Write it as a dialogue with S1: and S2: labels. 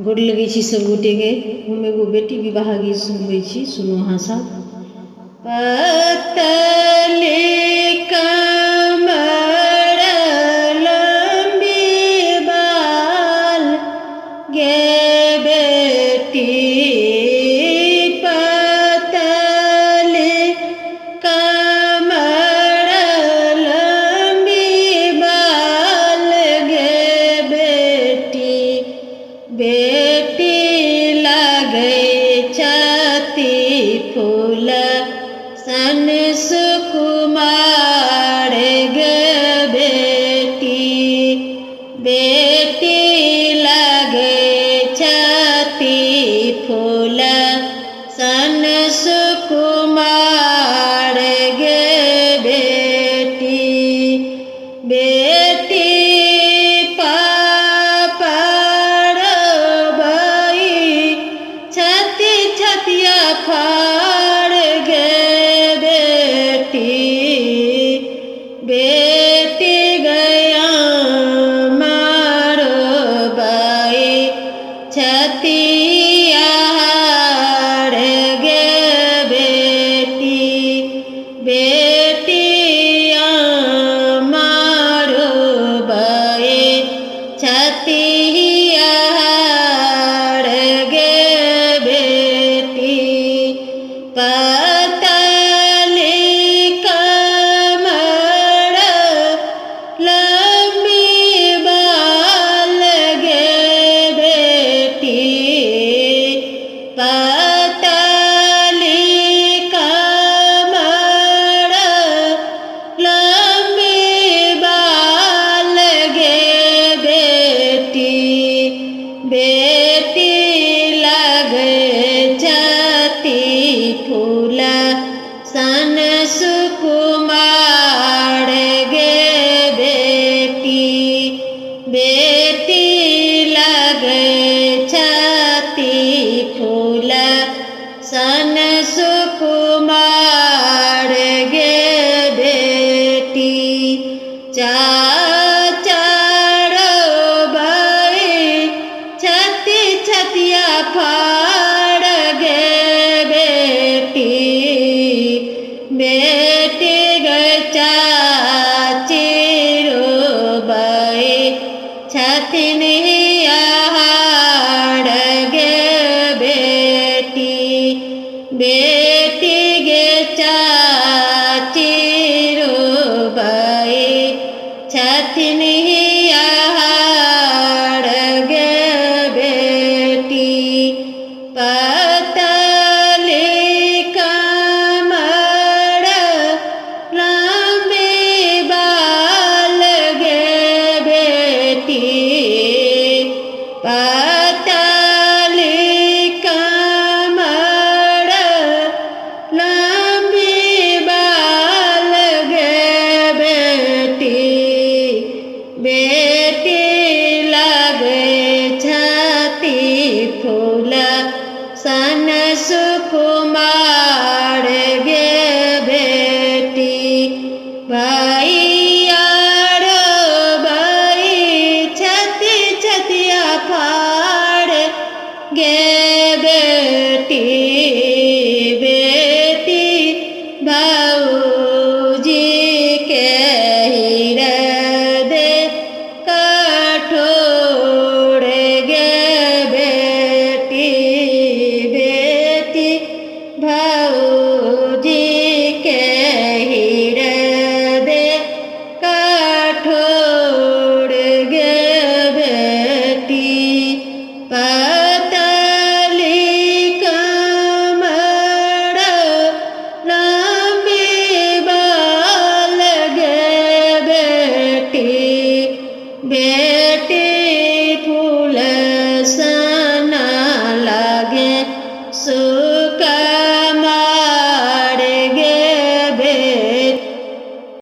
S1: गोड़ लगे छी सब गोटे के। हम एगो बेटी विवाह गीत सुनबै छी, सुनू अहाँ सब। पतले कमर लंबी बाल गे बेटी, पतले कमर लंबी बाल गे बेटी, बेटी लगे छती फूल सन सुकुमार गे बेटी, बेटी लगे छती फूल सन सुकुमार गे बेटी, बेटी छतिया फाड़ गे बेटी, बेटी गया मारो बाई छतिया हाड़ गे बेटी, बेटिया मारो बाई छतिया हाड़ गे बेटी, पतली कमर लंबी बाल गे बेटी, पतली कमर लंबी बाल गे बेटी, बेटी लगे छती फूल सन सुकुमार गे बेटी, बेटी लगे छती फूल सन सुकुमार गे बेटी, चारो भाई छतिया फाड़ गे बेटी, बेटी गए चाचिरो बाई छतिनिया हाड़ गे बेटी, बेटी गे चाचिरो बाई छतिनिया हाड़ गे बेटी, पतली कमर लंबी बाल गे बेटी, पतली कमर लंबी बाल गे बेटी, बेटी लगे छती फूल सन सुकुमार गे बेटी, भाई यारो भाई छतिया फाड़ गे